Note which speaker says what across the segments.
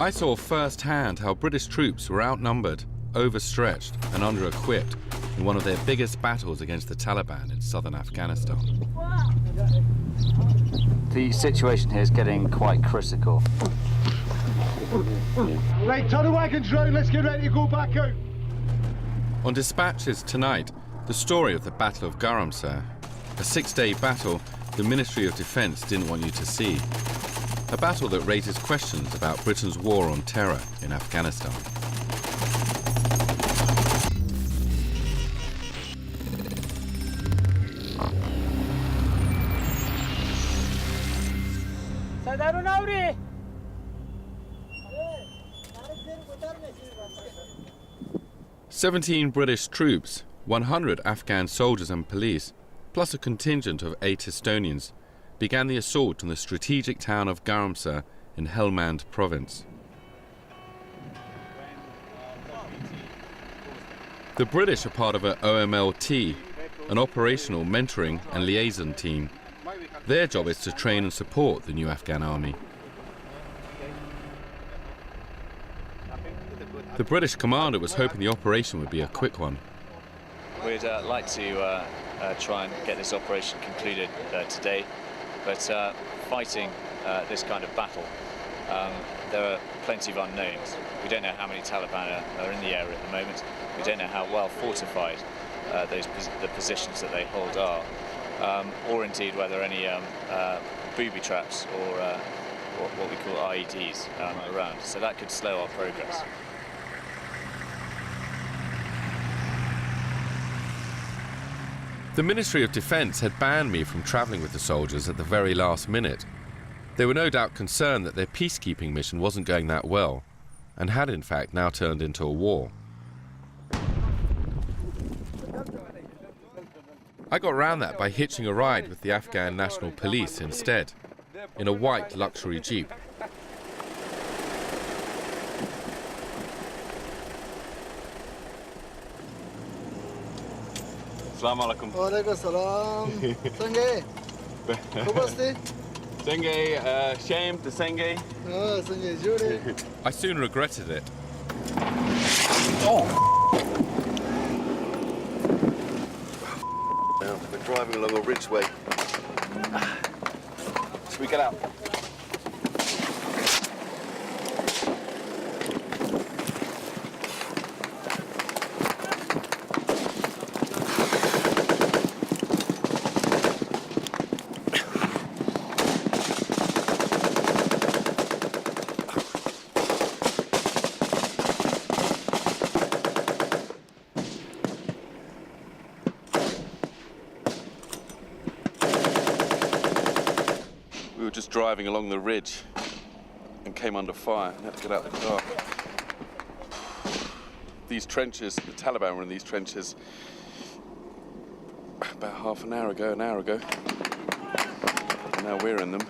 Speaker 1: I saw firsthand how British troops were outnumbered, overstretched and under-equipped in one of their biggest battles against the Taliban in southern Afghanistan.
Speaker 2: The situation here is getting quite critical.
Speaker 3: Right, turn the wagons round, let's get ready to go back out.
Speaker 1: On dispatches tonight, the story of the Battle of Garamsar, a 6-day battle the Ministry of Defence didn't want you to see. A battle that raises questions about Britain's war on terror in Afghanistan. "17 British troops, 100 Afghan soldiers and police, plus a contingent of 8 Estonians, began the assault on the strategic town of Garamsar in Helmand province. The British are part of a OMLT, an operational mentoring and liaison team. Their job is to train and support the new Afghan army. The British commander was hoping the operation would be a quick one.
Speaker 2: We'd like to try and get this operation concluded today, but fighting this kind of battle, there are plenty of unknowns. We don't know how many Taliban are in the area at the moment. We don't know how well fortified the positions that they hold are, or indeed whether any booby traps or what we call IEDs around. So that could slow our progress.
Speaker 1: The Ministry of Defence had banned me from travelling with the soldiers at the very last minute. They were no doubt concerned that their peacekeeping mission wasn't going that well, and had in fact now turned into a war. I got round that by hitching a ride with the Afghan National Police instead, in a white luxury jeep.
Speaker 4: Assalamu alaikum.
Speaker 5: Walaikum salam. Senge. Kubasti.
Speaker 4: Senge, shame to Senge.
Speaker 5: Oh, Senge, Judy.
Speaker 1: I soon regretted it.
Speaker 4: Oh!
Speaker 6: Now, we're driving along a ridgeway.
Speaker 4: Should we get out?
Speaker 6: Just driving along the ridge and came under fire and had to get out of the car. These trenches, the Taliban were in these trenches about half an hour ago. And now we're in them.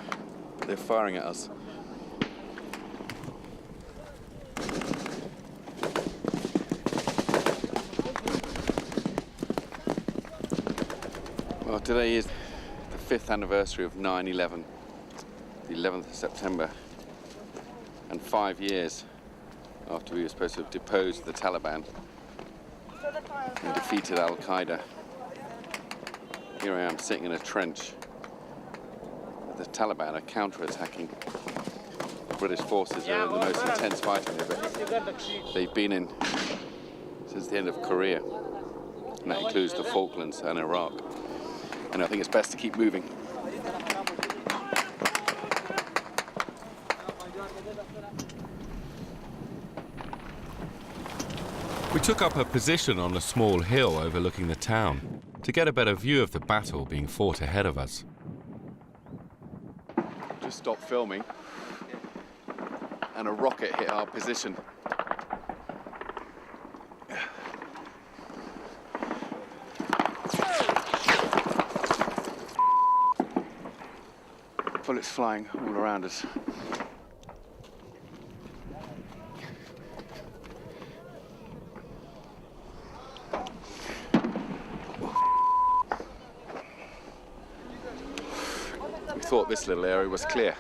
Speaker 6: They're firing at us. Well, today is the 5th anniversary of 9/11. The 11th of September, and 5 years after we were supposed to have deposed the Taliban and defeated Al-Qaeda. Here I am sitting in a trench. The Taliban are counter-attacking. The British forces are in the most intense fighting they've been in since the end of Korea, and that includes the Falklands and Iraq. And I think it's best to keep moving.
Speaker 1: We took up a position on a small hill overlooking the town to get a better view of the battle being fought ahead of us.
Speaker 6: Just stopped filming and a rocket hit our position. Bullets flying all around us. Thought this little area was clear.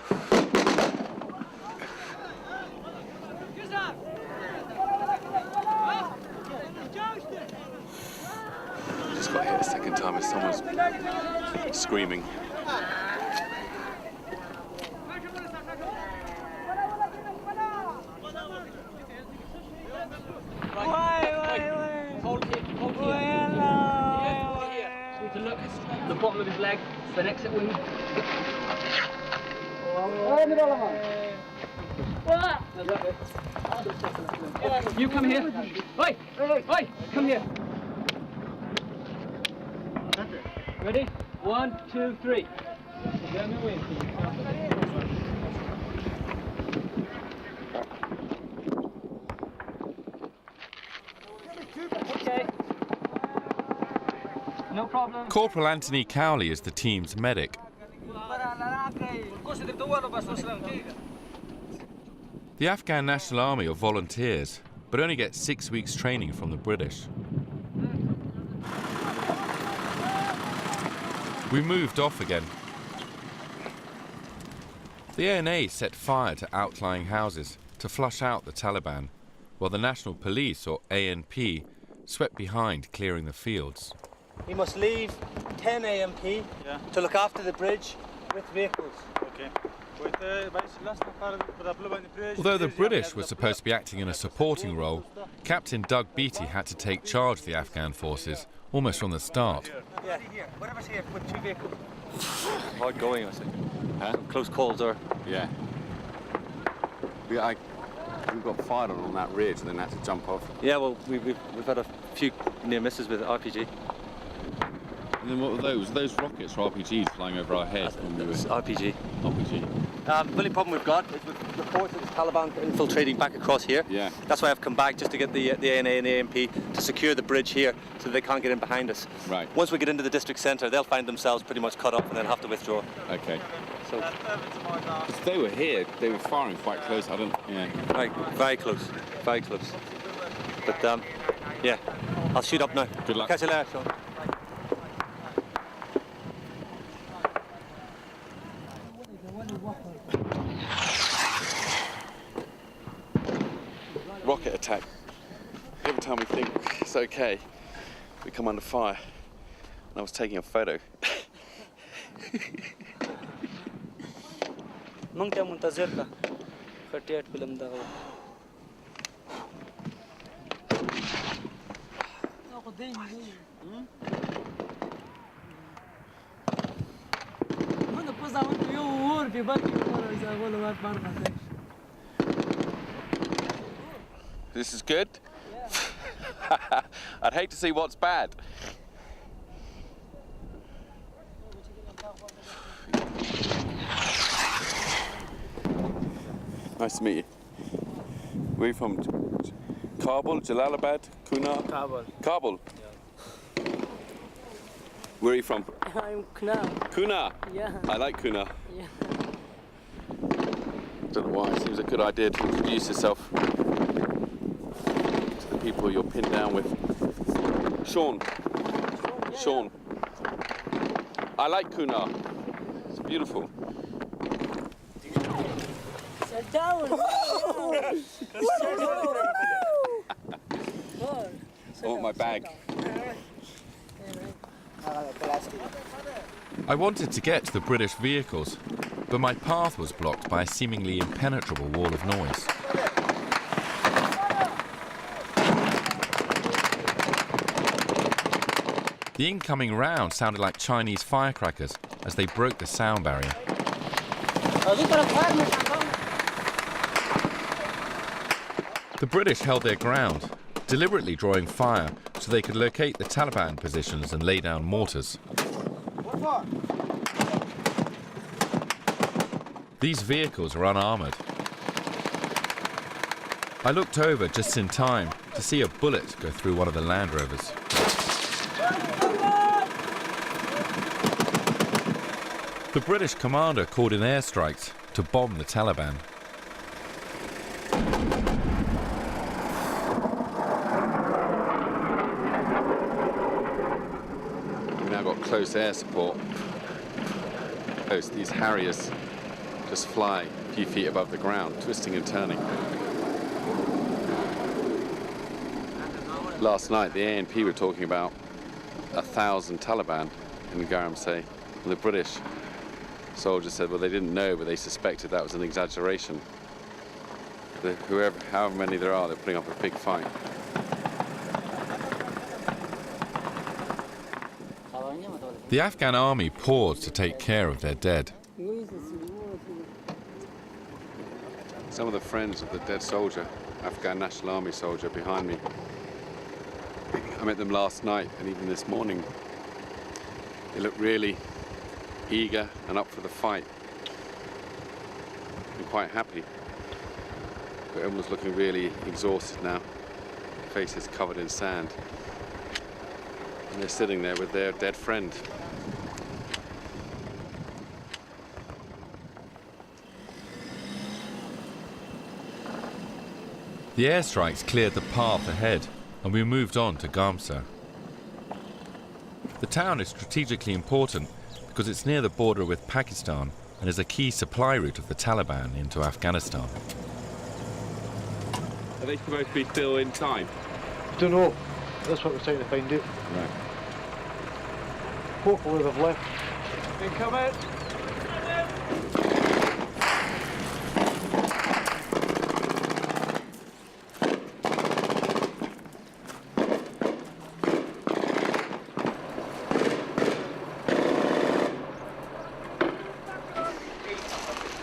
Speaker 6: someone's screaming.
Speaker 7: To look at the bottom of his leg for an exit wound. You come here. Oi! Oi! Come here. Ready? 1, 2, 3. Okay. No problem.
Speaker 1: Corporal Anthony Cowley is the team's medic. The Afghan National Army are volunteers, but only get 6 weeks training from the British. We moved off again. The ANA set fire to outlying houses to flush out the Taliban, while the National Police, or ANP, swept behind, clearing the fields.
Speaker 8: He must leave 10 AMP to look after the bridge with vehicles.
Speaker 9: Okay.
Speaker 1: Although the British were supposed to be acting in a supporting role, Captain Doug Beattie had to take charge of the Afghan forces almost from the start.
Speaker 8: Yeah, whatever's here, put 2 vehicles.
Speaker 2: Hard going, I think.
Speaker 6: Huh?
Speaker 2: Close calls are.
Speaker 6: Yeah. We got fired on that ridge and then had to jump off.
Speaker 2: Yeah, well, we've had a few near misses with RPG.
Speaker 6: And then what were those? Were those rockets or RPGs flying over our heads when we were...
Speaker 2: RPG.
Speaker 6: RPG.
Speaker 2: The only problem we've got is with reports of the Taliban infiltrating back across here.
Speaker 6: Yeah.
Speaker 2: That's why I've come back, just to get the ANA and the AMP to secure the bridge here so they can't get in behind us.
Speaker 6: Right.
Speaker 2: Once we get into the district centre, they'll find themselves pretty much cut off and then have to withdraw.
Speaker 6: Okay.
Speaker 2: So,
Speaker 6: Because they were here, they were firing quite close. I don't... Yeah.
Speaker 2: right, very close. Very close. But, yeah, I'll shoot up now.
Speaker 6: Good luck.
Speaker 2: Catch you later, Sean.
Speaker 6: Rocket attack. Every time we think it's okay, we come under fire. And I was taking a photo.
Speaker 8: ممكن منتظرك 38 فيلم ده هو
Speaker 6: This is good? Yeah. I'd hate to see what's bad. Nice to meet you. Where are you from? Kabul, Jalalabad, Kuna?
Speaker 8: Kabul.
Speaker 6: Kabul? Yeah. Where are you from?
Speaker 8: I'm Kuna.
Speaker 6: Kuna?
Speaker 8: Yeah.
Speaker 6: I like Kuna.
Speaker 8: Yeah.
Speaker 6: Don't know why, it seems a good idea to introduce yourself to the people you're pinned down with. Sean. Sean. I like Kuna. It's beautiful.
Speaker 8: Sit down.
Speaker 6: I want my bag.
Speaker 1: I wanted to get to the British vehicles, but my path was blocked by a seemingly impenetrable wall of noise. The incoming round sounded like Chinese firecrackers as they broke the sound barrier. The British held their ground, deliberately drawing fire so they could locate the Taliban positions and lay down mortars. These vehicles are unarmoured. I looked over just in time to see a bullet go through one of the Land Rovers. The British commander called in airstrikes to bomb the Taliban.
Speaker 6: We've now got close air support. These Harriers just fly a few feet above the ground, twisting and turning. Last night, the ANP were talking about 1,000 Taliban in Garamsey. And the British soldiers said, well, they didn't know, but they suspected that was an exaggeration. However many there are, they're putting up a big fight.
Speaker 1: The Afghan army paused to take care of their dead.
Speaker 6: Some of the friends of the dead soldier, Afghan National Army soldier behind me, I met them last night and even this morning. They look really eager and up for the fight and quite happy. But everyone's looking really exhausted now, faces covered in sand. And they're sitting there with their dead friend.
Speaker 1: The airstrikes cleared the path ahead, and we moved on to Gamsa. The town is strategically important because it's near the border with Pakistan and is a key supply route of the Taliban into Afghanistan.
Speaker 6: Are they supposed to be still inside?
Speaker 3: Don't know. That's what we're trying to find out.
Speaker 6: Right.
Speaker 3: Hopefully they've left.
Speaker 4: They come out.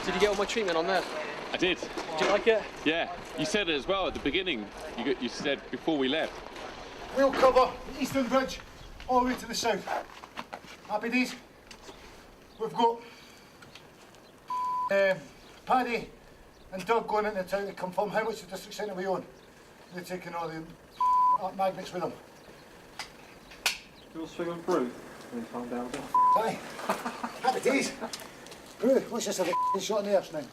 Speaker 7: Did you get all my treatment on there?
Speaker 6: I did.
Speaker 7: Do you like it?
Speaker 6: Yeah. You said it as well at the beginning. You said before we left.
Speaker 3: We'll cover the Eastern Bridge all the way to the south. Happy days? We've got Paddy and Doug going into town to confirm how much the district centre we own. They're taking all the magnets with them.
Speaker 9: You'll swing them through when you calm down.
Speaker 3: Aye. Happy days. Ooh, what's this other shot in the arse now?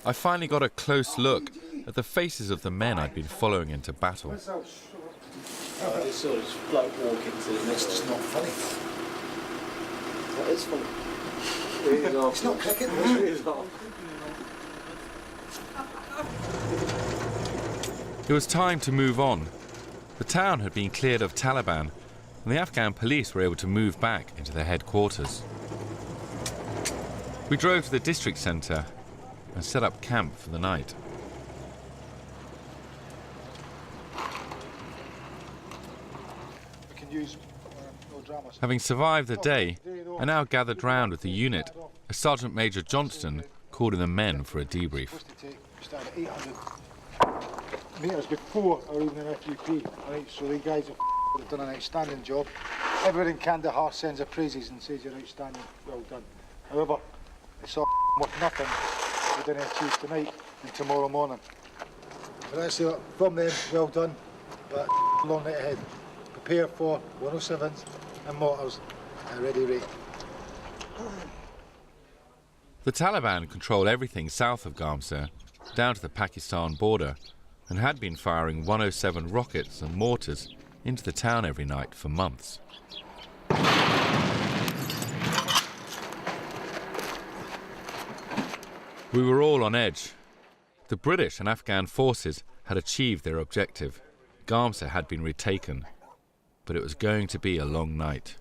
Speaker 1: I finally got a close look at the faces of the men I'd been following into battle.
Speaker 9: It's sort of like walking to the
Speaker 3: It's just not funny.
Speaker 9: That is funny.
Speaker 3: It's not cricket.
Speaker 1: It was time to move on. The town had been cleared of Taliban, and the Afghan police were able to move back into their headquarters. We drove to the district centre and set up camp for the night.
Speaker 3: We can use no dramas.
Speaker 1: Having survived the day, I now gathered round with the unit as Sergeant Major Johnston called in the men for a debrief.
Speaker 3: We started at 800 metres before our evening FUP. Right, so the guys have done an outstanding job. Everyone in Kandahar sends their praises and says you're outstanding, well done. However, it's all worth nothing we're going to achieve tonight and tomorrow morning. But I say from them, well done, but long night ahead. Prepare for 107s and mortars at ready rate.
Speaker 1: The Taliban control everything south of Gamsa, down to the Pakistan border, and had been firing 107 rockets and mortars into the town every night for months. We were all on edge. The British and Afghan forces had achieved their objective. Gamsa had been retaken, but it was going to be a long night.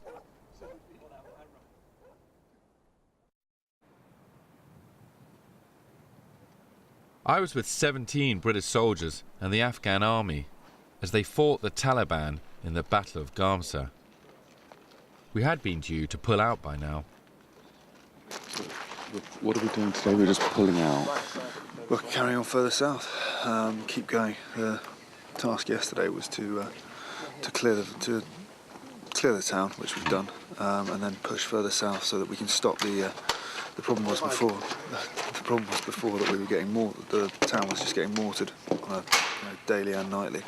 Speaker 1: I was with 17 British soldiers and the Afghan army as they fought the Taliban in the Battle of Gamsa. We had been due to pull out by now.
Speaker 6: What are we doing today? We're just pulling out.
Speaker 10: We'll carry on further south, keep going. The task yesterday was to clear the town, which we've done, and then push further south so that we can stop the problem was before. The problem was before that we were getting the town was just getting mortared on a daily and nightly.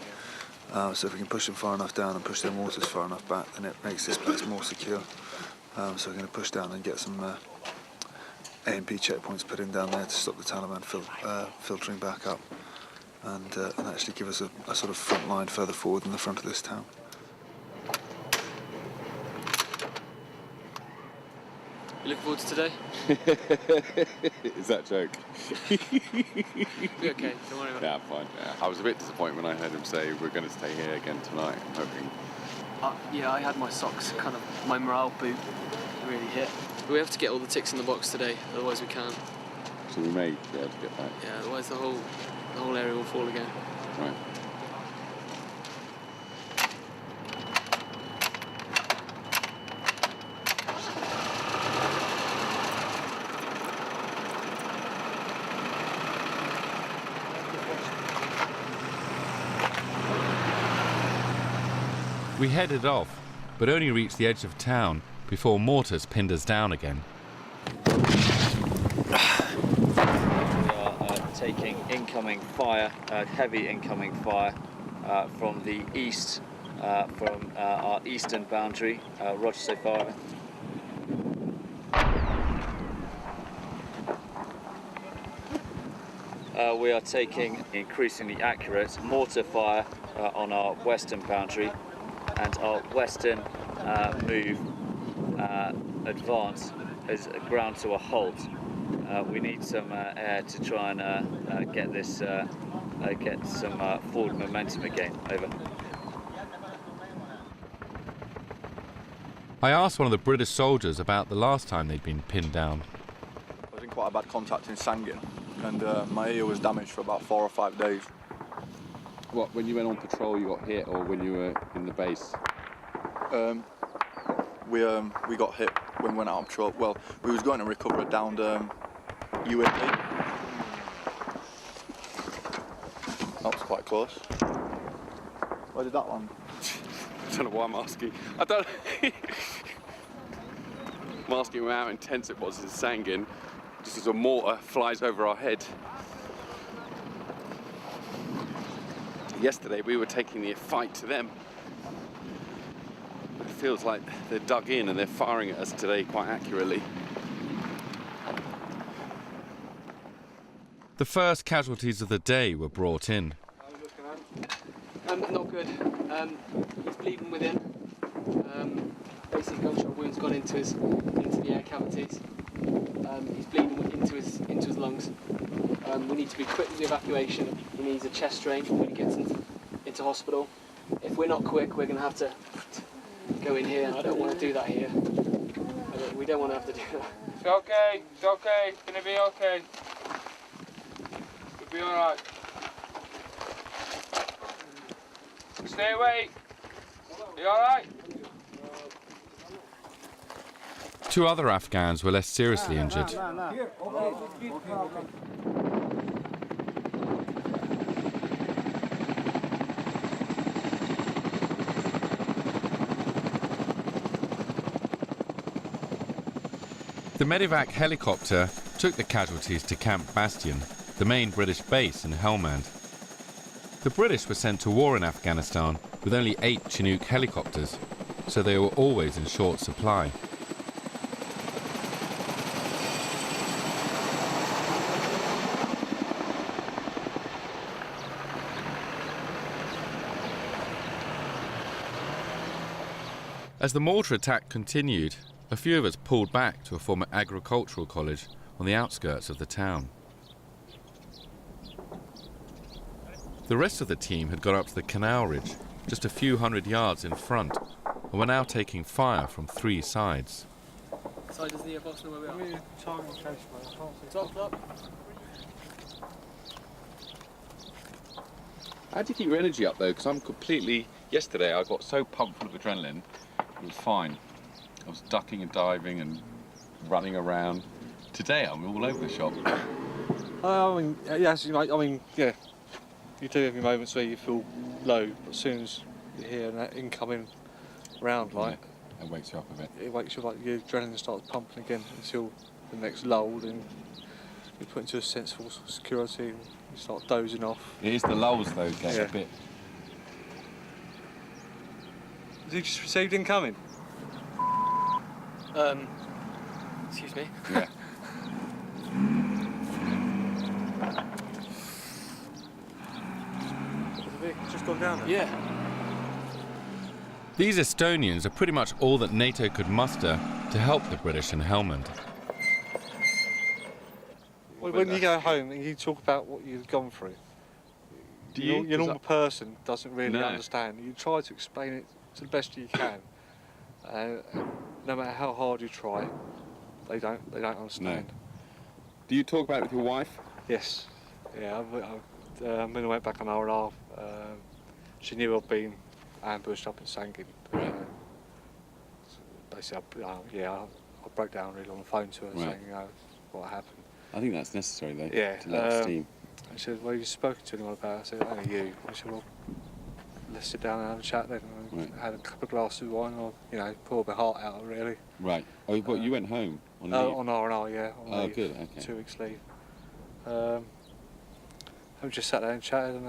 Speaker 10: So if we can push them far enough down and push their mortars far enough back, then it makes this place more secure. So we're going to push down and get some A&P checkpoints put in down there to stop the Taliban filtering back up, and actually give us a sort of front line further forward in the front of this town.
Speaker 7: You look forward to today?
Speaker 6: Is that a joke?
Speaker 7: Be okay, don't worry about it.
Speaker 6: Yeah, fine. Yeah. I was a bit disappointed when I heard him say we're going to stay here again tonight. I'm hoping
Speaker 9: Yeah, I had my socks, kind of my morale boot really hit. We have to get all the ticks in the box today, otherwise we can't.
Speaker 6: So we may be able to get back.
Speaker 9: Yeah, otherwise the whole area will fall again.
Speaker 6: Right.
Speaker 1: We headed off, but only reached the edge of town before mortars pinned us down again.
Speaker 2: We are taking incoming fire, heavy incoming fire from the east, from our eastern boundary. Roger so far. We are taking increasingly accurate mortar fire on our western boundary, and our western advance is ground to a halt. We need some air to try and get this, get some forward momentum again. Over.
Speaker 1: I asked one of the British soldiers about the last time they'd been pinned down.
Speaker 10: I was in quite a bad contact in Sangin, and my ear was damaged for about 4 or 5 days.
Speaker 6: What, when you went on patrol you got hit, or when you were in the base?
Speaker 10: We got hit when we went out on patrol. Well, we was going to recover a downed UAV. That was quite close. Where did that land?
Speaker 6: I don't know why I'm asking. I don't. I'm asking how intense it was in Sangin, just as a mortar flies over our head. Yesterday we were taking the fight to them. It feels like they're dug in and they're firing at us today quite accurately.
Speaker 1: The first casualties of the day were brought in.
Speaker 9: Not good. He's bleeding within. Basic gunshot wounds gone into the air cavities. He's bleeding into his lungs. We need to be quick with the evacuation. He needs a chest drain when he gets into hospital. If we're not quick, we're going to have to go in here, and I don't want to do that here. We don't want to have to do that.
Speaker 11: It's okay, it's going to be okay. You'll be alright. Stay awake. You alright?
Speaker 1: 2 other Afghans were less seriously injured. The medevac helicopter took the casualties to Camp Bastion, the main British base in Helmand. The British were sent to war in Afghanistan with only 8 Chinook helicopters, so they were always in short supply. As the mortar attack continued, a few of us pulled back to a former agricultural college on the outskirts of the town. The rest of the team had got up to the canal ridge, just a few hundred yards in front, and were now taking fire from 3 sides.
Speaker 9: So does the boss know where we are? Top up.
Speaker 6: How do you keep your energy up though? Because I'm completely... Yesterday I got so pumped full of adrenaline, it was fine. I was ducking and diving and running around. Today I'm all over the shop.
Speaker 12: Yes, yeah. You do have your moments where you feel low, but as soon as you hear that incoming round, like...
Speaker 6: Yeah, it wakes you up a bit.
Speaker 12: It wakes you up, your adrenaline starts pumping again until the next lull, and you put into a sense of security and you start dozing off.
Speaker 6: It is the lulls though, get a bit...
Speaker 12: Did you just received incoming?
Speaker 9: Excuse me?
Speaker 6: Yeah.
Speaker 12: Just gone down there?
Speaker 9: Yeah.
Speaker 1: These Estonians are pretty much all that NATO could muster to help the British in Helmand.
Speaker 12: Well, when you go home and you talk about what you've gone through, your normal person doesn't really understand. You try to explain it to the best you can. No matter how hard you try, they don't understand.
Speaker 6: No. Do you talk about it with your wife?
Speaker 12: Yes. Yeah. When I went back an hour and a half, she knew I'd been ambushed up in Sangin. Basically, I broke down really on the phone to her, saying, what happened.
Speaker 6: I think that's necessary, though.
Speaker 12: Yeah.
Speaker 6: To let steam.
Speaker 12: I said, well, you've spoken to anyone about it? I said, only you. I said, well, let's sit down and have a chat then. I had a couple of glasses of wine, or, poured my heart out, really.
Speaker 6: Right. Oh, but you went home on leave?
Speaker 12: On R&R, yeah. On leave,
Speaker 6: good, okay.
Speaker 12: 2 weeks leave. I just sat there and chatted, and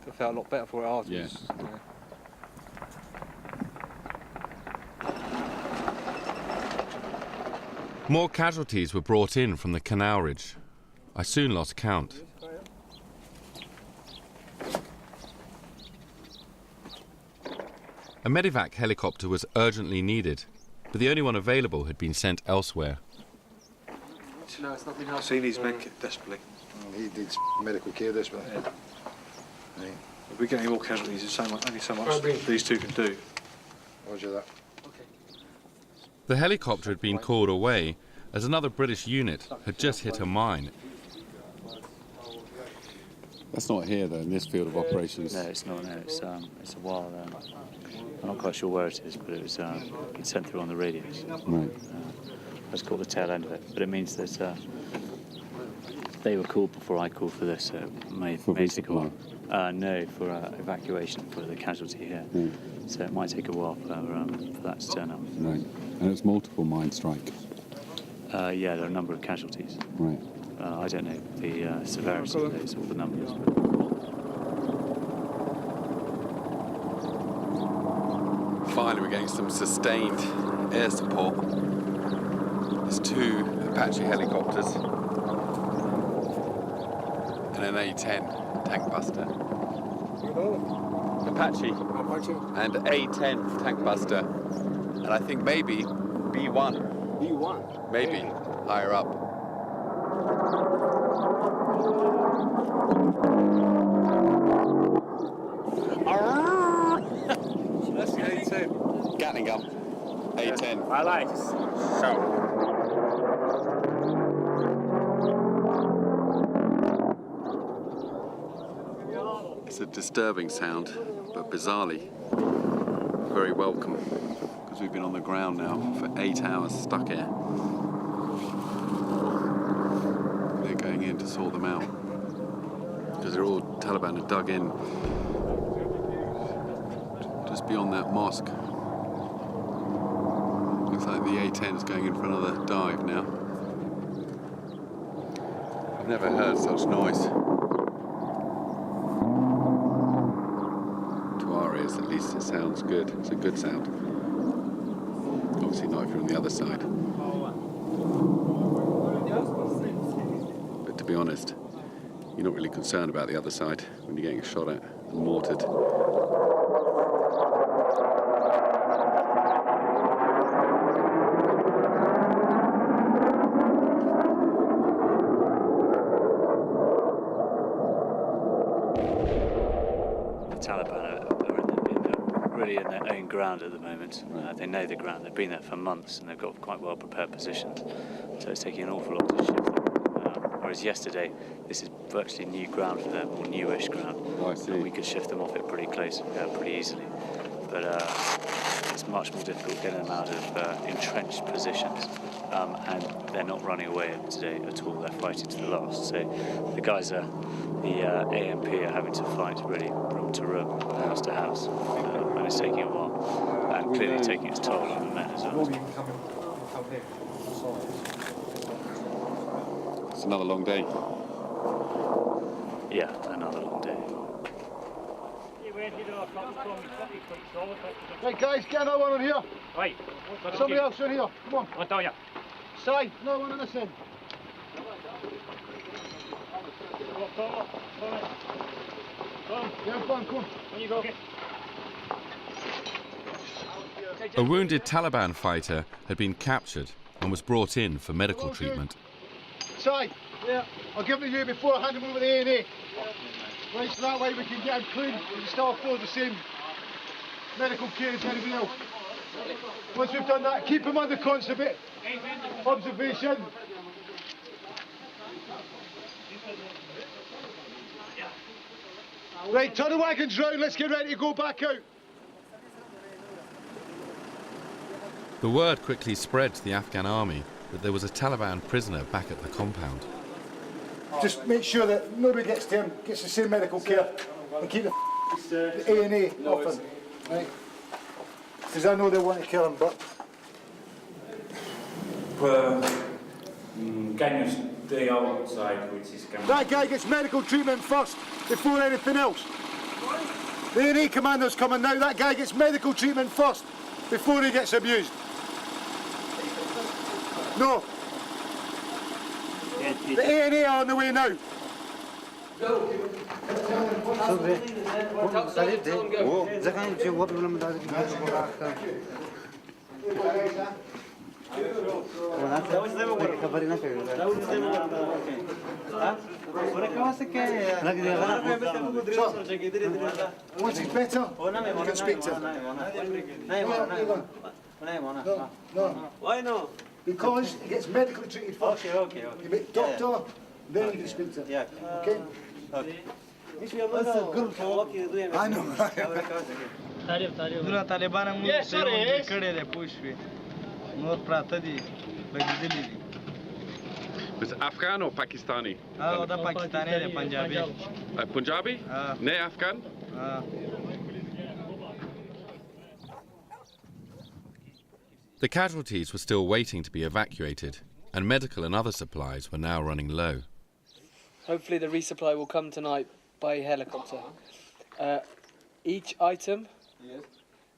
Speaker 12: I felt a lot better for it afterwards.
Speaker 6: Yeah.
Speaker 1: More casualties were brought in from the Canal Ridge. I soon lost count. A medevac helicopter was urgently needed, but the only one available had been sent elsewhere.
Speaker 12: No, it's nothing else.
Speaker 10: Seen these men desperately.
Speaker 3: He needs medical care desperately.
Speaker 10: Yeah. If we get any more casualties, there's only so much these two can do.
Speaker 3: Roger that.
Speaker 1: The helicopter had been called away as another British unit had just hit a mine.
Speaker 6: That's not here, though, in this field of operations.
Speaker 2: No, it's not. No, it's a while. I'm not quite sure where it is, but it was sent through on the radios.
Speaker 6: Right.
Speaker 2: I just caught the tail end of it, but it means that they were called before I called for this. So it may take a while. No, for evacuation for the casualty here.
Speaker 6: Mm.
Speaker 2: So it might take a while for that to turn up.
Speaker 6: Right. And it's multiple mine strike.
Speaker 2: Yeah, there are a number of casualties.
Speaker 6: Right.
Speaker 2: I don't know the severity of those or the numbers.
Speaker 6: Finally, we're getting some sustained air support. There's 2 Apache helicopters and an A-10 tank buster. Apache and A-10 tank buster, and I think maybe B-1.
Speaker 7: B-1?
Speaker 6: Maybe higher up.
Speaker 12: That's the A-10.
Speaker 6: Gatling gun. A-10.
Speaker 7: I like it. So.
Speaker 6: It's a disturbing sound, but bizarrely very welcome, because we've been on the ground now for 8 hours stuck here. They're going in to sort them out, because they're all Taliban are dug in just beyond that mosque. Looks like the A-10 is going in for another dive now. I've never heard such noise. At least it sounds good. It's a good sound. Obviously not if you're on the other side. But to be honest, you're not really concerned about the other side when you're getting shot at and mortared.
Speaker 2: The Taliban are really in their own ground at the moment. They know the ground. They've been there for months and they've got quite well prepared positions. So it's taking an awful lot to shift them. Whereas yesterday, this is virtually new ground for them, or newish ground.
Speaker 6: Oh, I see.
Speaker 2: And we could shift them off it pretty easily. But it's much more difficult getting them out of entrenched positions. And they're not running away today at all. They're fighting to the last. So the guys the AMP are having to fight really room to room, house to house. And it's taking a while. And clearly taking its toll on the men as well.
Speaker 6: It's another long day.
Speaker 2: Yeah, another long day.
Speaker 3: Right, guys, get another one on here.
Speaker 7: Right.
Speaker 3: Somebody else in here. Come on.
Speaker 7: What do you?
Speaker 3: Side, no one on this end. Yeah, come on.
Speaker 7: When you go.
Speaker 1: A wounded Taliban fighter had been captured and was brought in for medical treatment.
Speaker 3: Side. Yeah. I'll give it to you before I hand him over the A&A. Right, so that way we can get him clean. We can still feel the same medical care to everybody else. Once we've done that, keep them under constant observation. Right, turn the wagons round, let's get ready to go back out.
Speaker 1: The word quickly spread to the Afghan army that there was a Taliban prisoner back at the compound.
Speaker 3: Just make sure that nobody gets to him, gets the same medical care, and keep the A&E off him, right? Because I know they want to kill him, but...
Speaker 13: Can you stay outside with his camera?
Speaker 3: That guy gets medical treatment first, before anything else. The A&E commander's coming now, that guy gets medical treatment first, before he gets abused. No. The A&E are on the way now. Once he's better, you can speak to him. No.
Speaker 8: Why no?
Speaker 3: Because he gets medically treated first.
Speaker 8: Okay.
Speaker 3: You meet doctor, then you can speak to him.
Speaker 8: Yeah.
Speaker 3: Okay? I know.
Speaker 8: Taliban
Speaker 6: Was it Afghan or Pakistani?
Speaker 8: Pakistani Punjabi.
Speaker 6: Punjabi? Ne Afghan?
Speaker 1: The casualties were still waiting to be evacuated, and medical and other supplies were now running low.
Speaker 9: Hopefully the resupply will come tonight by helicopter. Each item,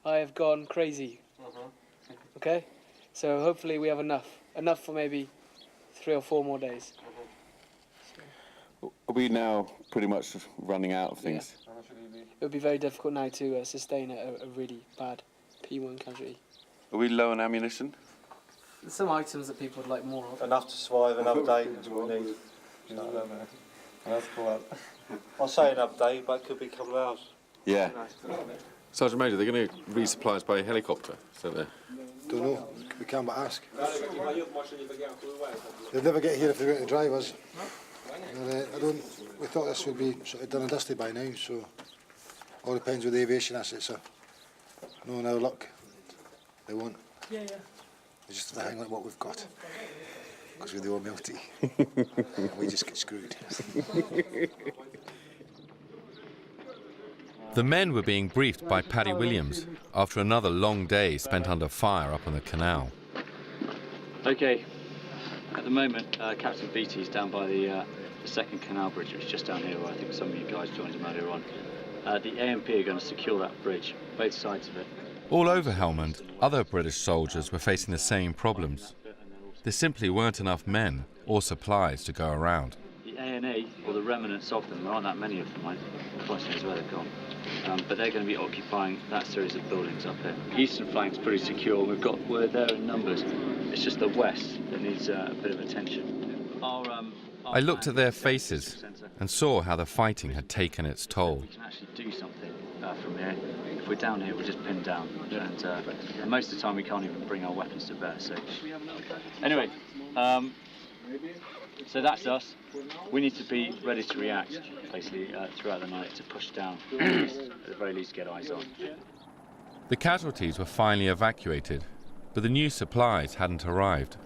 Speaker 9: I have gone crazy. Okay? So hopefully we have enough for maybe 3 or 4 more days.
Speaker 6: Are we now pretty much running out of things?
Speaker 9: Yeah. It would be very difficult now to sustain a really bad P1 casualty.
Speaker 6: Are we low on ammunition?
Speaker 9: There's some items that people would like more of.
Speaker 14: Enough to survive another day is what we need. That's cool. I'll say another day, but it could be a couple of hours.
Speaker 6: Yeah. Sergeant Major, they're going to resupply us by helicopter, so they're...
Speaker 3: Don't know. We can't but ask. They'll never get here if they're going to drive us. We thought this would be sort of done and dusted by now, so all depends with the aviation assets are. No, no luck. They won't.
Speaker 9: Yeah.
Speaker 3: They just have to hang on what we've got. Because we're the old milty. We just get screwed.
Speaker 1: The men were being briefed by Paddy Williams after another long day spent under fire up on the canal.
Speaker 2: Okay, at the moment, Captain Beattie's down by the second canal bridge, which is just down here where I think some of you guys joined him earlier on. The AMP are going to secure that bridge, both sides of it.
Speaker 1: All over Helmand, other British soldiers were facing the same problems. There simply weren't enough men or supplies to go around.
Speaker 2: The A&A, or the remnants of them, there aren't that many of them, the question is where they've gone. But they're going to be occupying that series of buildings up here. The eastern flank's pretty secure, we're there in numbers. It's just the west that needs a bit of attention.
Speaker 1: I looked at their faces and saw how the fighting had taken its toll.
Speaker 2: We can actually do something from here. If we're down here, we're just pinned down. And most of the time we can't even bring our weapons to bear. So anyway, so that's us. We need to be ready to react, basically, throughout the night to push down, at the very least get eyes on.
Speaker 1: The casualties were finally evacuated, but the new supplies hadn't arrived.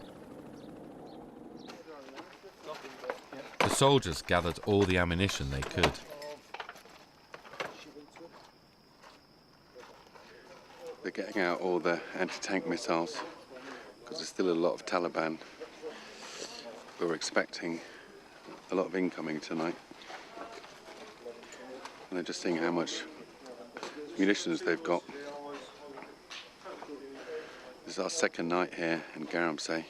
Speaker 1: The soldiers gathered all the ammunition they could.
Speaker 6: They're getting out all the anti-tank missiles because there's still a lot of Taliban. We're expecting a lot of incoming tonight. And they're just seeing how much munitions they've got. This is our second night here in Garamsey.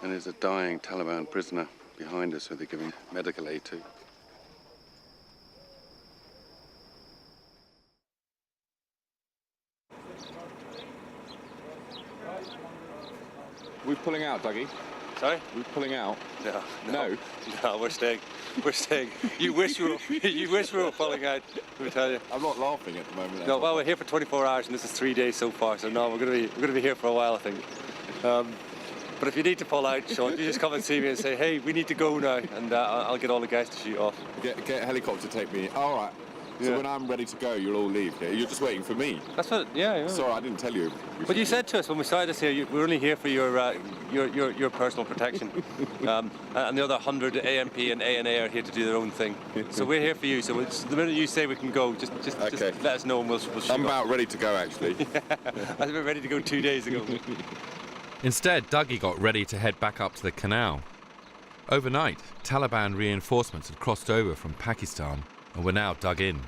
Speaker 6: And there's a dying Taliban prisoner behind us who they're giving medical aid to.
Speaker 4: We're pulling out, Dougie.
Speaker 15: Sorry?
Speaker 1: We're pulling out.
Speaker 15: No, we're staying. We're staying. You wish we were pulling out. Let me tell you.
Speaker 1: I'm not laughing at the moment.
Speaker 15: No, well, we're here for 24 hours, and this is 3 days so far. So no, we're gonna be here for a while, I think. But if you need to pull out, Sean, you just come and see me and say, hey, we need to go now, and I'll get all the guys to shoot off.
Speaker 1: Get a helicopter to take me. All right. So when I'm ready to go, you'll all leave. Yeah? You're just waiting for me.
Speaker 15: That's what. Yeah.
Speaker 1: Sorry, I didn't tell you.
Speaker 15: But you said to us when we started this here, we're only here for your personal protection, and the other 100 AMP and ANA are here to do their own thing. So we're here for you. So the minute you say we can go, just let us know, and we'll shoot.
Speaker 1: I'm about ready to go, actually.
Speaker 15: I was about ready to go 2 days ago.
Speaker 1: Instead, Dougie got ready to head back up to the canal. Overnight, Taliban reinforcements had crossed over from Pakistan and were now dug in.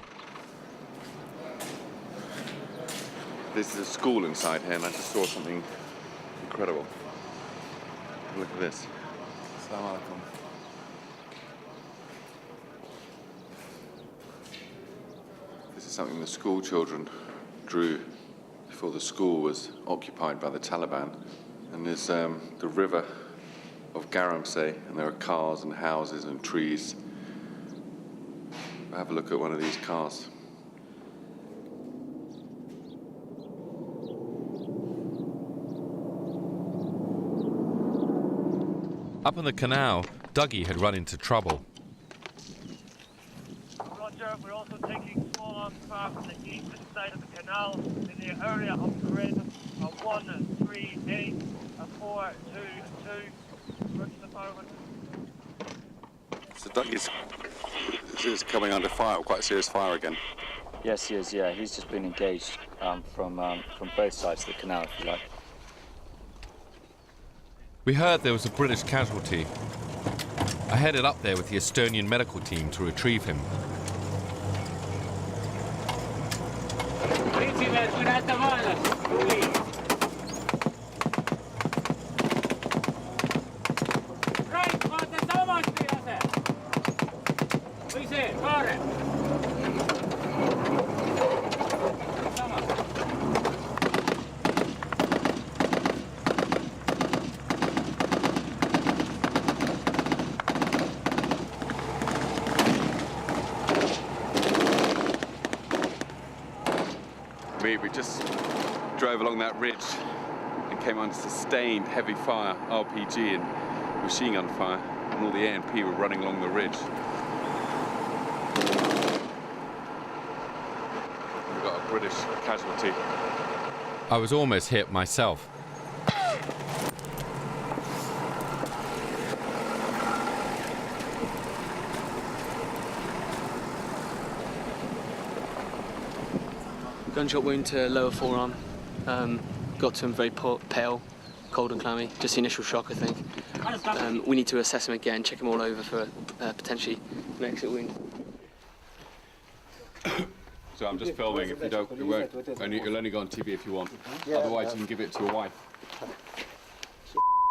Speaker 1: This is a school inside here, and I just saw something incredible. Look at this. Assalamu alaikum. This is something the school children drew before the school was occupied by the Taliban. And there's the river of Garamsey, and there are cars and houses and trees. Have a look at one of these cars. Up on the canal, Dougie had run into trouble.
Speaker 16: Roger, we're also taking small arms fire from the eastern side of the canal in the area of grid 138 422. Roger the fire.
Speaker 1: So Dougie's coming under fire, quite serious fire again.
Speaker 2: Yes, he is. Yeah, he's just been engaged from both sides of the canal, if you like.
Speaker 1: We heard there was a British casualty. I headed up there with the Estonian medical team to retrieve him. We just drove along that ridge and came under sustained heavy fire, RPG and machine gun fire, and all the ANP were running along the ridge. We've got a British casualty. I was almost hit myself.
Speaker 9: Gunshot wound to lower forearm. Got to him very pale, cold and clammy. Just the initial shock, I think. We need to assess him again, check him all over for potentially an exit wound.
Speaker 1: So I'm just filming. If you don't, it won't. You'll only go on TV if you want. Yeah, otherwise, you can give it to a wife.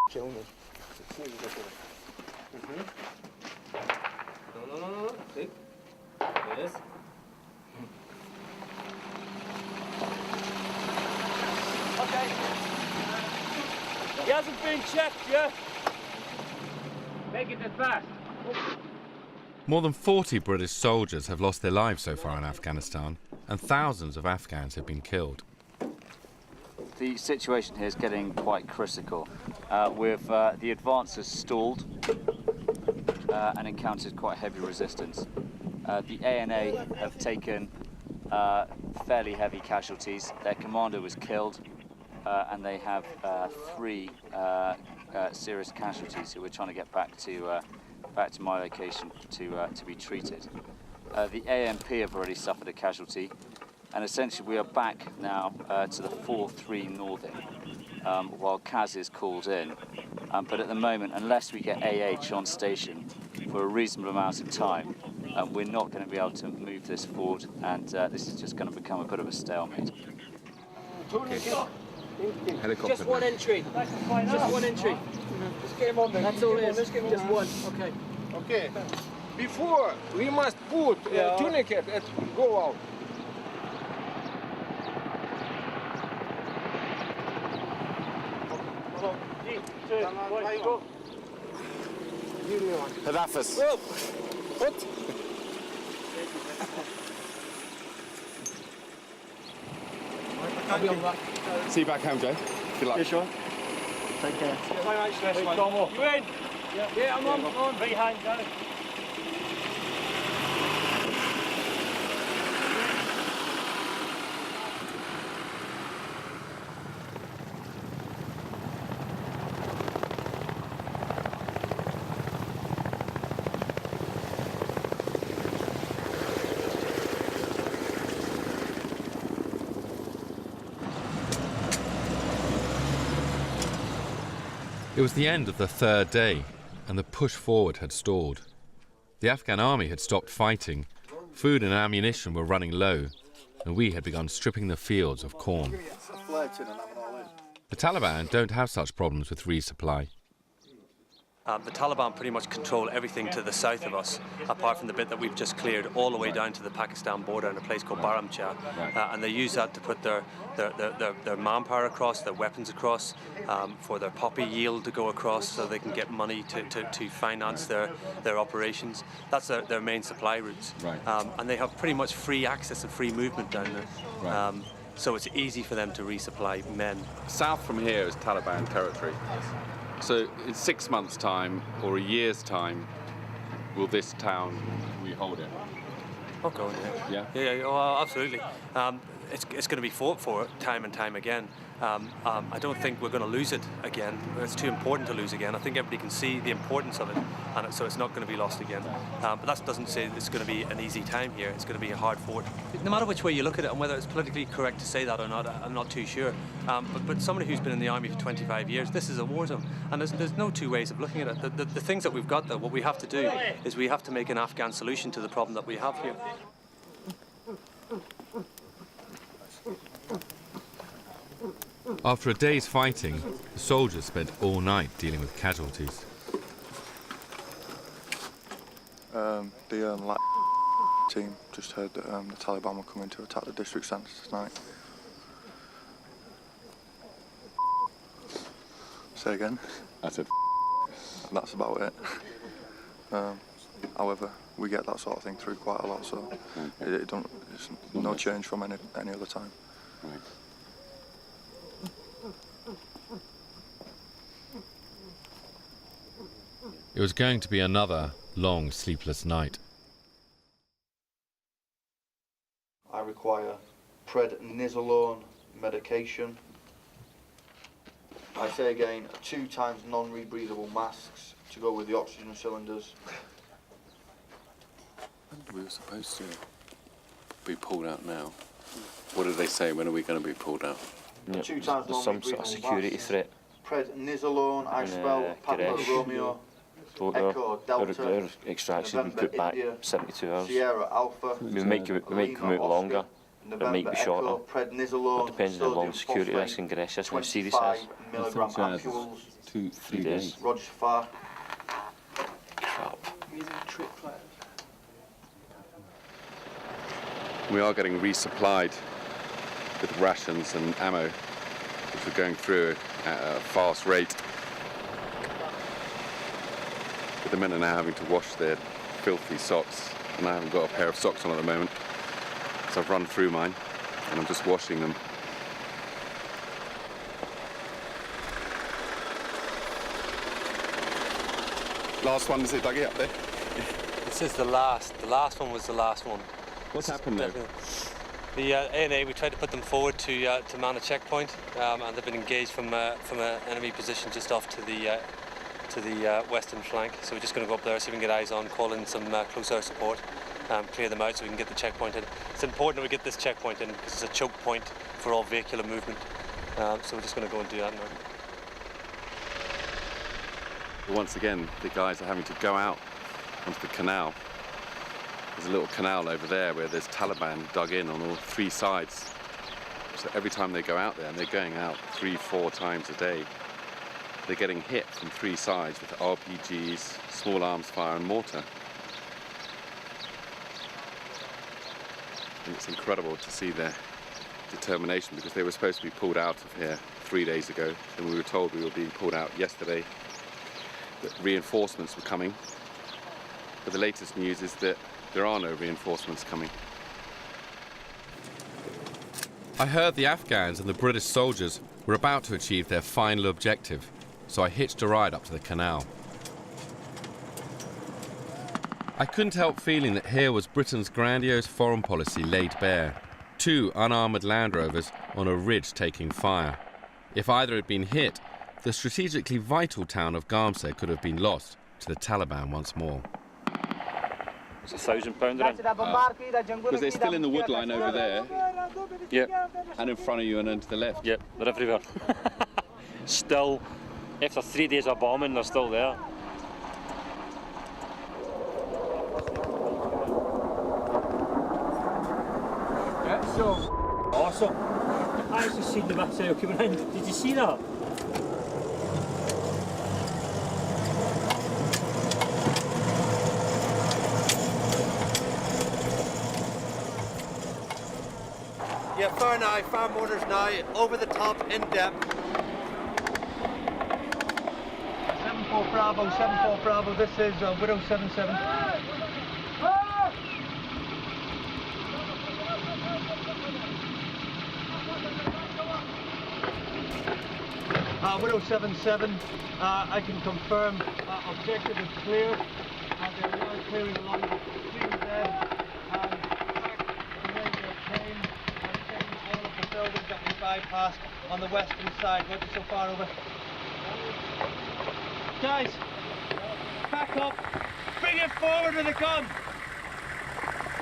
Speaker 16: Kill me. No. See? Yes. Okay. He hasn't been checked yet. Make it as fast.
Speaker 1: More than 40 British soldiers have lost their lives so far in Afghanistan, and thousands of Afghans have been killed.
Speaker 2: The situation here is getting quite critical. With the advances stalled and encountered quite heavy resistance. The ANA have taken fairly heavy casualties. Their commander was killed, and they have 3 serious casualties who we're trying to get back to my location to be treated. The AMP have already suffered a casualty, and essentially we are back now to the 4-3 northing, while Caso is called in. But at the moment, unless we get AH on station for a reasonable amount of time, we're not going to be able to move this forward, and this is just going to become a bit of a stalemate.
Speaker 16: Okay.
Speaker 1: Helicopter.
Speaker 16: Just one entry. Just one entry. Just get him on there. That's all it is. Just one. Okay. Okay. Before, we must put tourniquet and go out.
Speaker 4: Hadafas.
Speaker 9: What? I'll be on the back.
Speaker 4: See you back home, Joe. Good luck.
Speaker 14: Yeah, sure. Take care.
Speaker 16: You in? Yeah, I'm on. Behind, Joe.
Speaker 1: It was the end of the third day, and the push forward had stalled. The Afghan army had stopped fighting, food and ammunition were running low, and we had begun stripping the fields of corn. The Taliban don't have such problems with resupply.
Speaker 15: The Taliban pretty much control everything to the south of us, apart from the bit that we've just cleared all the way down to the Pakistan border in a place called Baramcha. And they use that to put their manpower across, their weapons across, for their poppy yield to go across so they can get money to finance their operations. That's their main supply routes. And they have pretty much free access and free movement down there. So it's easy for them to resupply men.
Speaker 6: South from here is Taliban territory. So in 6 months' time or a year's time, will this town, we hold it?
Speaker 15: Oh, God, yeah. Yeah, oh, absolutely. It's going to be fought for time and time again. I don't think we're going to lose it again. It's too important to lose again. I think everybody can see the importance of it, and so it's not going to be lost again. But that doesn't say it's going to be an easy time here. It's going to be a hard fought. No matter which way you look at it, and whether it's politically correct to say that or not, I'm not too sure. But somebody who's been in the army for 25 years, this is a war zone, and there's no two ways of looking at it. The things that we've got, though, what we have to do is we have to make an Afghan solution to the problem that we have here.
Speaker 1: After a day's fighting, the soldiers spent all night dealing with casualties.
Speaker 10: The team just heard that the Taliban were coming to attack the district centre tonight. Say again?
Speaker 6: I said
Speaker 10: That's about it. However, we get that sort of thing through quite a lot, so it's no change from any other time.
Speaker 6: Right.
Speaker 1: It was going to be another long, sleepless night.
Speaker 17: I require prednisolone medication. I say again, 2 times non-rebreathable masks to go with the oxygen cylinders.
Speaker 6: We were supposed to be pulled out now. What did they say? When are we going to be pulled out?
Speaker 17: Yeah, 2 times
Speaker 18: there's some sort of security threat.
Speaker 17: Prednisolone, I spell Papa Romeo, Echo, Delta,
Speaker 18: our extraction will be put back 72 hours.
Speaker 17: Sierra Alpha,
Speaker 18: We might come out longer, but it might be shorter. It depends on how long security risk and ingress is, how serious it is.
Speaker 17: milligram ampules,
Speaker 18: 2-3 days.
Speaker 17: Roger Farr.
Speaker 18: Crap.
Speaker 6: We are getting resupplied with rations and ammo, which are going through at a fast rate. But the men are now having to wash their filthy socks, and I haven't got a pair of socks on at the moment, so I've run through mine, and I'm just washing them. Last one, is it, Dougie, up there?
Speaker 15: This is the last. The last one was the last one.
Speaker 6: What's happened there?
Speaker 15: The ANA, we tried to put them forward to man a checkpoint, and they've been engaged from an enemy position just off to the western flank. So we're just going to go up there, see if we can get eyes on, call in some close air support, clear them out so we can get the checkpoint in. It's important that we get this checkpoint in because it's a choke point for all vehicular movement. So we're just going to go and do that now.
Speaker 6: Once again, the guys are having to go out onto the canal. There's a little canal over there where there's Taliban dug in on all 3 sides. So every time they go out there, and they're going out 3-4 times a day, they're getting hit from 3 sides with RPGs, small arms fire and mortar. And it's incredible to see their determination because they were supposed to be pulled out of here 3 days ago, and we were told we were being pulled out yesterday, that reinforcements were coming. But the latest news is that there are no reinforcements coming.
Speaker 1: I heard the Afghans and the British soldiers were about to achieve their final objective, so I hitched a ride up to the canal. I couldn't help feeling that here was Britain's grandiose foreign policy laid bare. 2 unarmoured Land Rovers on a ridge taking fire. If either had been hit, the strategically vital town of Garmseh could have been lost to the Taliban once more.
Speaker 18: It's £1,000 in.
Speaker 6: Because they're still in the wood line over there.
Speaker 18: Yep.
Speaker 6: And in front of you and then to the left.
Speaker 18: Yep, they're everywhere. Still, after 3 days of bombing, they're still there.
Speaker 13: Yeah, so awesome. I actually seen the missile coming in. Did you see that?
Speaker 8: Yeah, far now, far mortars now, over the top, in depth. 7-4 Bravo, 7-4 Bravo, this is Widow 77. Widow 77, I can confirm objective is clear. They're now clearing along the stream there. Buildings that we bypassed on the western side. We're so far over. Guys, back up. Bring it forward with a gun.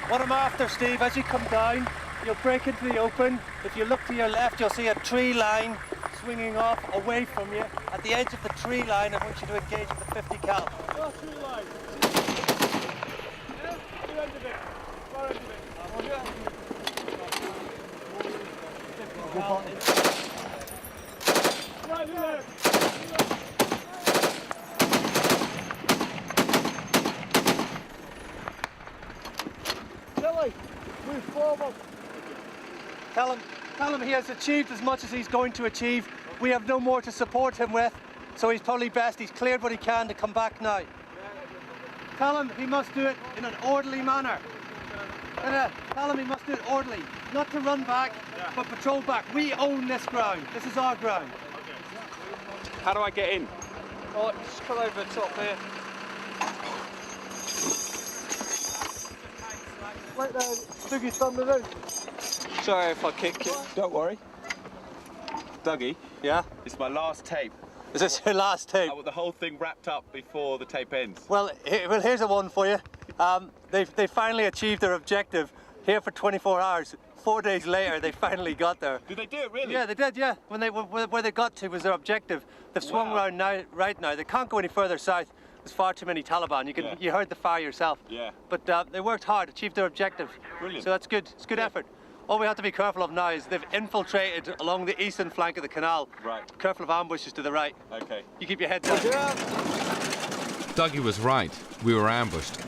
Speaker 8: What I'm after, Steve, as you come down, you'll break into the open. If you look to your left, you'll see a tree line swinging off away from you. At the edge of the tree line, I want you to engage with the 50 cal. Tree line. Yeah, two ends of it. Far end of it. Billy, move forward. Tell him he has achieved as much as he's going to achieve. We have no more to support him with, so he's probably best. He's cleared what he can to come back now. Tell him he must do it in an orderly manner. Tell him he must do it orderly, not to run back, but patrol back. We own this ground. This is our ground.
Speaker 6: How do I get in?
Speaker 8: Oh, just come over the top here. Right there, Dougie's done the roof. Sorry if I kick you.
Speaker 6: Don't worry. Dougie?
Speaker 8: Yeah?
Speaker 6: It's my last tape.
Speaker 8: Is this your last tape?
Speaker 6: I want the whole thing wrapped up before the tape ends.
Speaker 8: Well, here's a one for you. They finally achieved their objective here for 24 hours. 4 days later, they finally got there.
Speaker 6: Did they do it, really?
Speaker 8: Yeah, they did, yeah. Where they got to was their objective. They've swung around now, right now. They can't go any further south. There's far too many Taliban. You heard the fire yourself.
Speaker 6: Yeah.
Speaker 8: But they worked hard, achieved their objective.
Speaker 6: Brilliant.
Speaker 8: So that's good. It's good effort. All we have to be careful of now is they've infiltrated along the eastern flank of the canal.
Speaker 6: Right.
Speaker 8: Careful of ambushes to the right.
Speaker 6: Okay.
Speaker 8: You keep your head down.
Speaker 1: Dougie was right. We were ambushed.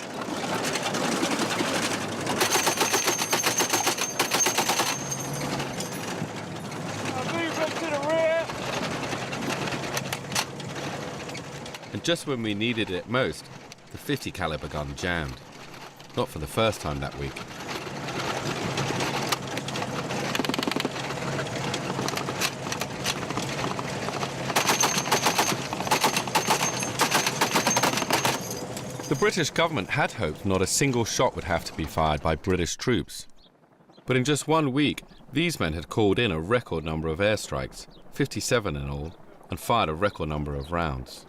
Speaker 1: And just when we needed it most, the 50 caliber gun jammed. Not for the first time that week. The British government had hoped not a single shot would have to be fired by British troops. But in just 1 week, these men had called in a record number of airstrikes, 57 in all, and fired a record number of rounds.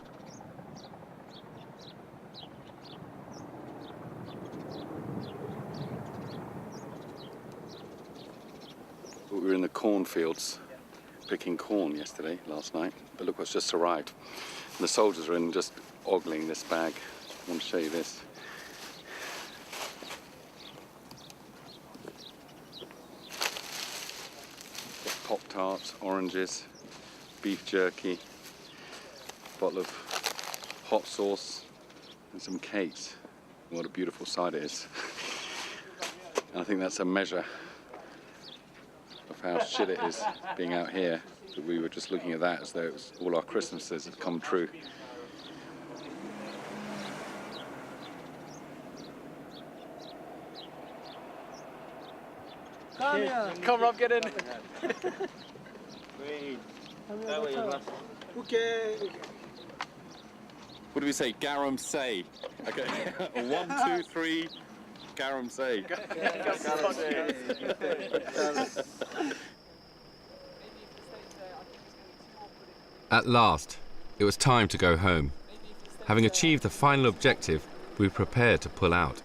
Speaker 6: We were in the cornfields picking corn last night, but look what's just arrived. And the soldiers are in just ogling this bag. I want to show you this. Pop-tarts, oranges, beef jerky, a bottle of hot sauce, and some cakes. What a beautiful sight it is. And I think that's a measure of how shit it is being out here, that we were just looking at that as though it was all our Christmases had come true.
Speaker 9: Come, Rob, get in.
Speaker 5: Okay.
Speaker 6: What do we say? Garum say. Okay. 1, 2, 3. Garum say.
Speaker 1: At last, it was time to go home. Having achieved the final objective, we prepared to pull out.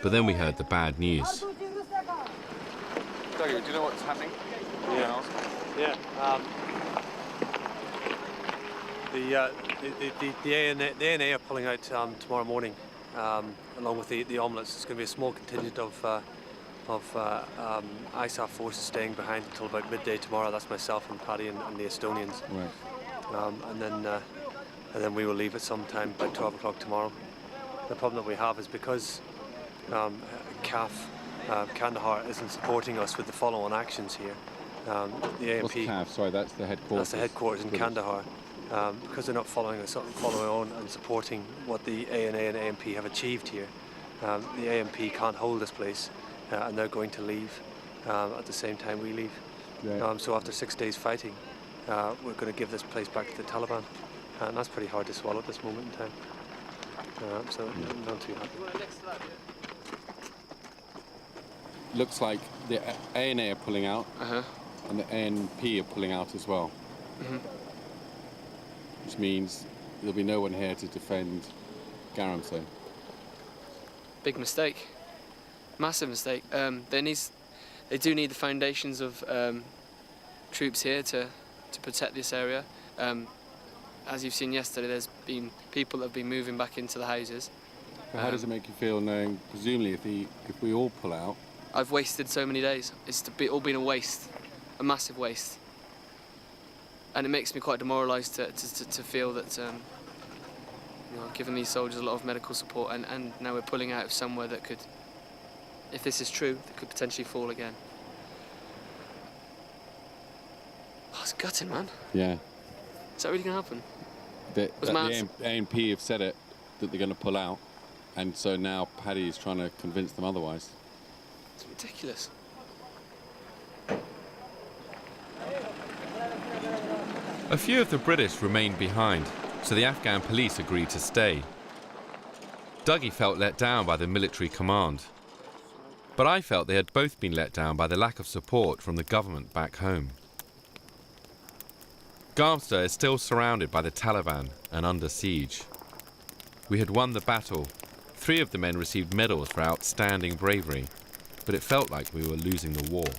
Speaker 1: But then we heard the bad news.
Speaker 6: Dougie, do you know what's happening?
Speaker 15: Yeah. The ANA are pulling out tomorrow morning, along with the omelettes. It's going to be a small contingent of ISAF forces staying behind until about midday tomorrow. That's myself and Paddy and the Estonians.
Speaker 6: Right.
Speaker 15: And then we will leave at some time by 12 o'clock tomorrow. The problem that we have is because CAF, Kandahar, isn't supporting us with the follow-on actions here. The AMP.
Speaker 6: What's CAF? Sorry, that's the headquarters.
Speaker 15: That's the headquarters in Kandahar. Because they're not following on and supporting what the ANA and AMP have achieved here. The AMP can't hold this place, and they're going to leave at the same time we leave.
Speaker 6: Right.
Speaker 15: So after 6 days fighting, we're going to give this place back to the Taliban, and that's pretty hard to swallow at this moment in time. So I'm not too happy.
Speaker 6: Looks like the ANA are pulling out, and the ANP are pulling out as well. Which means there'll be no one here to defend Garamse.
Speaker 9: Big mistake. Massive mistake. They do need the foundations of troops here to protect this area. As you've seen yesterday, there's been people that have been moving back into the houses.
Speaker 6: But how does it make you feel knowing, presumably, if we all pull out?
Speaker 9: I've wasted so many days. It's all been a waste, a massive waste. And it makes me quite demoralised to feel that, I've given these soldiers a lot of medical support, and now we're pulling out of somewhere that could, if this is true, that could potentially fall again. Oh, it's gutting, man.
Speaker 6: Yeah.
Speaker 9: Is that really going to happen?
Speaker 6: The ANP have said it, that they're going to pull out, and so now Paddy is trying to convince them otherwise.
Speaker 9: It's ridiculous.
Speaker 1: A few of the British remained behind, so the Afghan police agreed to stay. Dougie felt let down by the military command, but I felt they had both been let down by the lack of support from the government back home. Garmster is still surrounded by the Taliban and under siege. We had won the battle. 3 of the men received medals for outstanding bravery, but it felt like we were losing the war.